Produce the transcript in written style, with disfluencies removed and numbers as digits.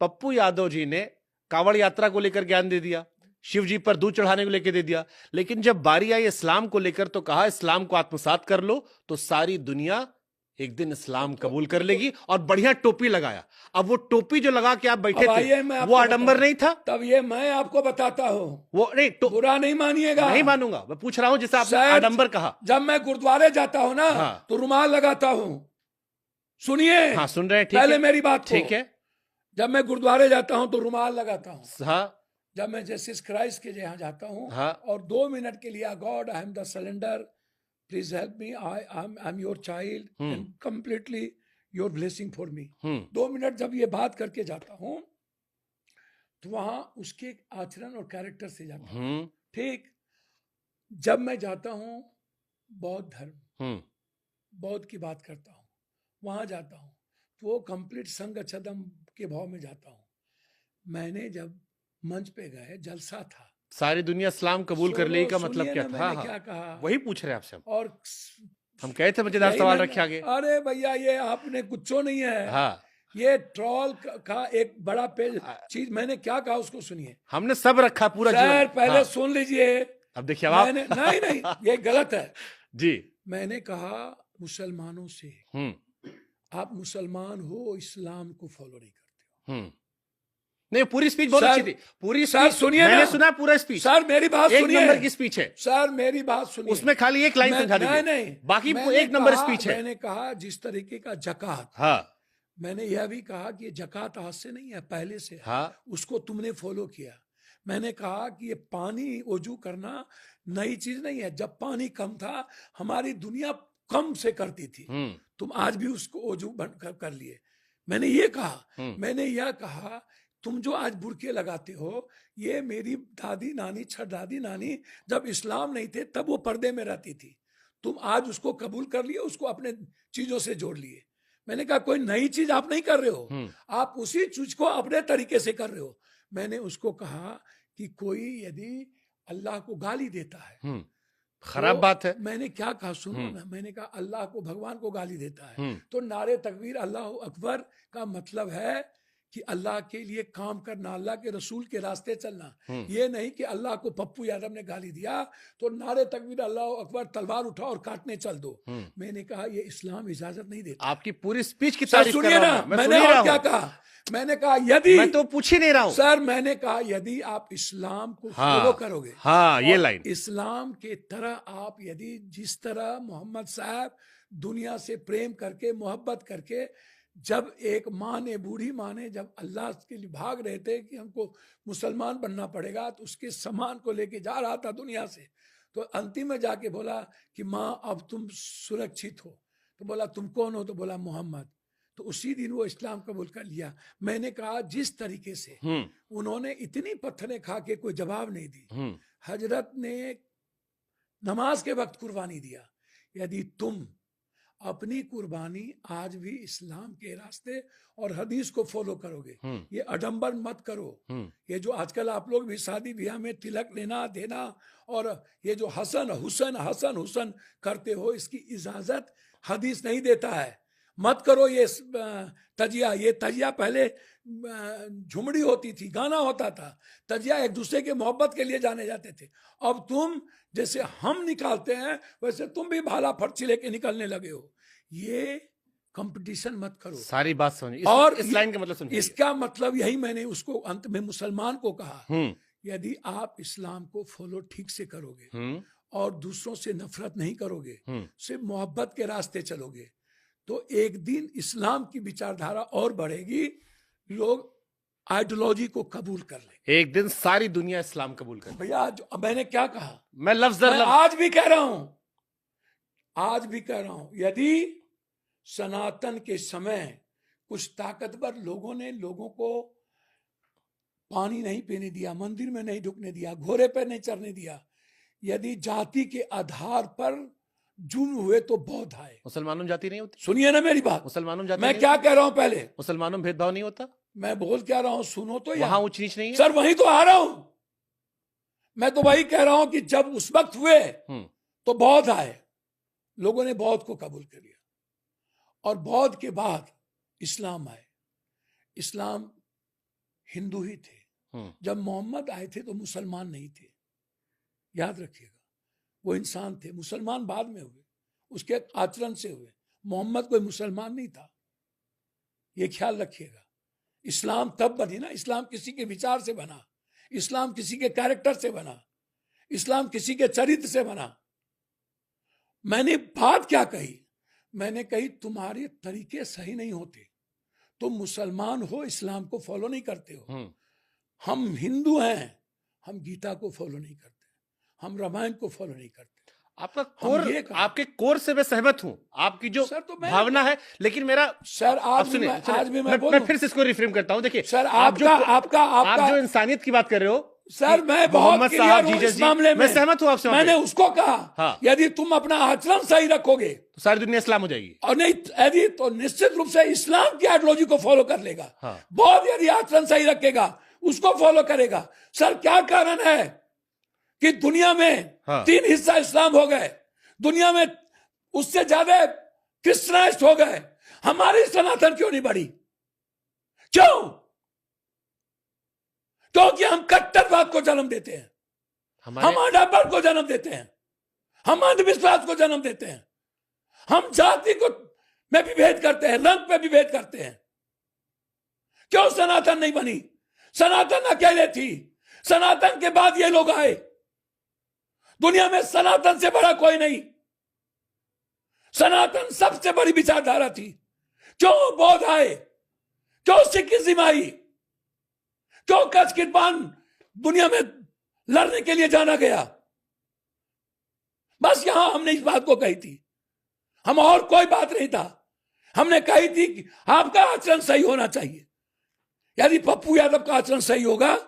पप्पू यादव जी ने कांवड़ यात्रा को लेकर ज्ञान दे दिया, शिव जी पर दूध चढ़ाने को लेकर दे दिया, लेकिन जब बारी आई इस्लाम को लेकर तो कहा इस्लाम को आत्मसात कर लो तो सारी दुनिया एक दिन इस्लाम कबूल कर लेगी, और बढ़िया टोपी लगाया। अब वो टोपी जो लगा के आप बैठे थे वो आडंबर नहीं था? तब ये मैं आपको बताता हूँ, वो नहीं बुरा नहीं मानिएगा। नहीं मानूंगा, मैं पूछ रहा हूं जैसे आपने आडंबर कहा। जब मैं गुरुद्वारे जाता हूँ ना, हाँ। तो रुमाल लगाता हूँ। सुनिए। हाँ सुन रहे हैं, ठीक पहले है, मेरी बात को। ठीक है। जब मैं गुरुद्वारे जाता हूँ तो रुमाल लगाता हूँ। हाँ। जब मैं जस्टिस क्राइस्ट के यहाँ जाता हूँ, हाँ। और 2 मिनट के लिए, God I am the surrender, please help me, I am your child and completely your blessing for me, 2 minute जब ये बात करके जाता हूँ तो वहां उसके आचरण और कैरेक्टर से जाता हूँ। ठीक। जब मैं जाता हूँ बौद्ध धर्म, बौद्ध की बात करता हूँ, वहां जाता हूँ तो वो कंप्लीट संग छदम के भाव में जाता हूँ। मैंने जब मंच पे गए, जलसा था, सारी दुनिया इस्लाम कबूल कर लेगी का मतलब क्या था? मैंने क्या कहा, वही पूछ रहे हैं आपसे और हम कहे थे मजेदार सवाल रखे आगे। अरे भैया ये आपने कुछ नहीं है। हाँ। ये ट्रोल का एक बड़ा पेज चीज, मैंने क्या कहा उसको सुनिए। हमने सब रखा पूरा सर पहले सुन लीजिए। अब देखिए आप नहीं ये गलत है जी। मैंने कहा मुसलमानों से, आप मुसलमान हो, इस्लाम को फॉलो नहीं करते हो। नहीं, पूरी स्पीच बहुत अच्छी थी, पूरी सर सुनिए, मैंने सुना पूरा स्पीच। सर मेरी बात सुनिए, 1 नंबर की स्पीच है सर, मेरी बात सुनिए। उसमें खाली एक लाइन समझा दीजिए। नहीं, बाकी 1 नंबर स्पीच है। मैंने कहा जिस तरीके का जकात, हाँ, मैंने यह भी कहा कि ये जकात आज से नहीं है, पहले से है। हाँ, उसको तुमने फॉलो किया। मैंने कहा कि ये पानी वजू करना नई चीज नहीं है। जब पानी कम था, हमारी दुनिया कम से करती थी, तुम आज भी उसको वजू कर लिए। मैंने ये कहा। मैंने यह कहा तुम जो आज बुरके लगाते हो, ये मेरी दादी नानी, दादी नानी जब इस्लाम नहीं थे तब वो पर्दे में रहती थी, तुम आज उसको कबूल कर लिए, उसको अपने चीजों से जोड़ लिए। मैंने कहा कोई नई चीज आप नहीं कर रहे हो, आप उसी चीज को अपने तरीके से कर रहे हो। मैंने उसको कहा कि कोई यदि अल्लाह को गाली देता है, खराब तो बात है। मैंने क्या कहा सुनो ना, मैंने कहा अल्लाह को, भगवान को गाली देता है तो नारे तकबीर अल्लाह अकबर का मतलब है कि अल्लाह के लिए काम करना, अल्लाह के रसूल के रास्ते चलना। ये नहीं कि अल्लाह को पप्पू यादव ने गाली दिया तो नारे तकबीर अल्लाह अकबर, तलवार उठाओ और काटने चल दो। मैंने कहा ये इस्लाम इजाजत नहीं देता। आपकी पूरी स्पीच की तारीफ सुनिए ना, मैंने और क्या कहा। मैंने कहा यदि, मैं तो पूछ ही नहीं रहा हूं सर, मैंने कहा यदि आप इस्लाम को फॉलो करोगे, हाँ ये लाइन, इस्लाम के तरह आप यदि जिस तरह मोहम्मद साहब दुनिया से प्रेम करके, मोहब्बत करके, जब एक माँ ने, बूढ़ी माँ ने जब अल्लाह के लिए भाग रहे थे कि हमको मुसलमान बनना पड़ेगा, तो उसके सामान को लेके जा रहा था दुनिया से, तो अंतिम में जाके बोला कि माँ अब तुम सुरक्षित हो। तो बोला तुम कौन हो? तो बोला मोहम्मद। तो उसी दिन वो इस्लाम कबूल कर लिया। मैंने कहा जिस तरीके से उन्होंने इतनी पत्थरें खा के कोई जवाब नहीं दी, हजरत ने नमाज के वक्त कुर्बानी दिया, यदि तुम अपनी कुर्बानी आज भी इस्लाम के रास्ते और हदीस को फॉलो करोगे, ये अडंबर मत करो। ये जो आजकल आप लोग भी शादी ब्याह में तिलक लेना देना और ये जो हसन हुसन करते हो, इसकी इजाजत हदीस नहीं देता है। मत करो ये तजिया। ये तजिया पहले झुमड़ी होती थी, गाना होता था। तजिया एक दूसरे के मोहब्बत के लिए जाने जाते थे। अब तुम जैसे हम निकालते हैं वैसे तुम भी भाला फर्ची लेके निकलने लगे हो। ये कंपटीशन मत करो। सारी बात समझिए और इस लाइन का मतलब समझिए। इसका मतलब यही मैंने उसको अंत में मुसलमान को कहा, यदि आप इस्लाम को फॉलो ठीक से करोगे और दूसरों से नफरत नहीं करोगे, सिर्फ मोहब्बत के रास्ते चलोगे, तो एक दिन इस्लाम की विचारधारा और बढ़ेगी, लोग आइडियोलॉजी को कबूल कर ले। एक दिन सारी दुनिया इस्लाम कबूल कर। भैया मैंने क्या कहा, मैं लफ्ज आज भी कह रहा हूं, यदि सनातन के समय कुछ ताकतवर लोगों ने लोगों को पानी नहीं पीने दिया, मंदिर में नहीं ढुकने दिया, घोड़े पर नहीं चढ़ने दिया, यदि जाति के आधार पर जुर्म हुए तो बौद्ध आए। मुसलमानों में जाति नहीं होती? सुनिए ना मेरी बात। मुसलमानों में जाति मैं क्या कह रहा हूं, पहले मुसलमानों में भेदभाव नहीं होता? मैं बोल क्या रहा हूं सुनो तो। वहां ऊंच नीच नहीं है सर, वहीं तो आ रहा हूं मैं। तो वही कह रहा हूं कि जब उस वक्त हुए तो बौद्ध आए, लोगों ने बौद्ध को कबूल कर लिया, और बौद्ध के बाद इस्लाम आए। इस्लाम हिंदू ही थे। जब मोहम्मद आए थे तो मुसलमान नहीं थे, याद रखिएगा। वो इंसान थे, मुसलमान बाद में हुए, उसके आचरण से हुए। मोहम्मद कोई मुसलमान नहीं था, ये ख्याल रखिएगा। इस्लाम तब बनी ना, इस्लाम किसी के विचार से बना, इस्लाम किसी के कैरेक्टर से बना, इस्लाम किसी के चरित्र से बना। मैंने बात क्या कही? मैंने कही तुम्हारे तरीके सही नहीं होते, तुम मुसलमान हो, इस्लाम को फॉलो नहीं करते हो। हम हिंदू हैं, हम गीता को फॉलो नहीं करते, हम रामायण को फॉलो नहीं करते। आपका कोर, आपके कोर से मैं सहमत हूं, आपकी जो सर तो भावना है, लेकिन मेरा सर आज भी मैं फिर से इसको रिफ्रेम करता हूं। देखिए सर, आप आपका जो इंसानियत की बात कर रहे हो सर, मैं बहुत क्लियर हूं इस मामले में, मैं सहमत हूं आपसे। मैंने उसको कहा हाँ। यदि तुम अपना आचरण सही रखोगे तो सारी दुनिया इस्लाम हो जाएगी, और नहीं यदि तो निश्चित रूप से इस्लाम की आइडियोलॉजी को फॉलो कर लेगा। हाँ। बहुत यदि आचरण सही रखेगा, उसको फॉलो करेगा। सर क्या कारण है कि दुनिया में 3 हिस्सा इस्लाम हो गए, दुनिया में उससे ज्यादा क्रिश्चियनाइज्ड हो गए, हमारी सनातन क्यों नहीं बढ़ी? क्यों? क्योंकि हम कट्टरवाद को जन्म देते हैं, हम आडापन को जन्म देते हैं, हम अंधविश्वास को जन्म देते हैं, हम जाति को में भी भेद करते हैं, रंग पे भी भेद करते हैं। क्यों सनातन नहीं बनी? सनातन अकेले थी, सनातन के बाद ये लोग आए। दुनिया में सनातन से बड़ा कोई नहीं, सनातन सबसे बड़ी विचारधारा थी। क्यों बौद्ध आए? क्यों सिखिज्म आई? क्यों कच्छ किरपान दुनिया में लड़ने के लिए जाना गया? बस यहां हमने इस बात को कही थी, हम और कोई बात नहीं था। हमने कही थी कि आपका आचरण सही होना चाहिए। यदि पप्पू यादव का आचरण सही होगा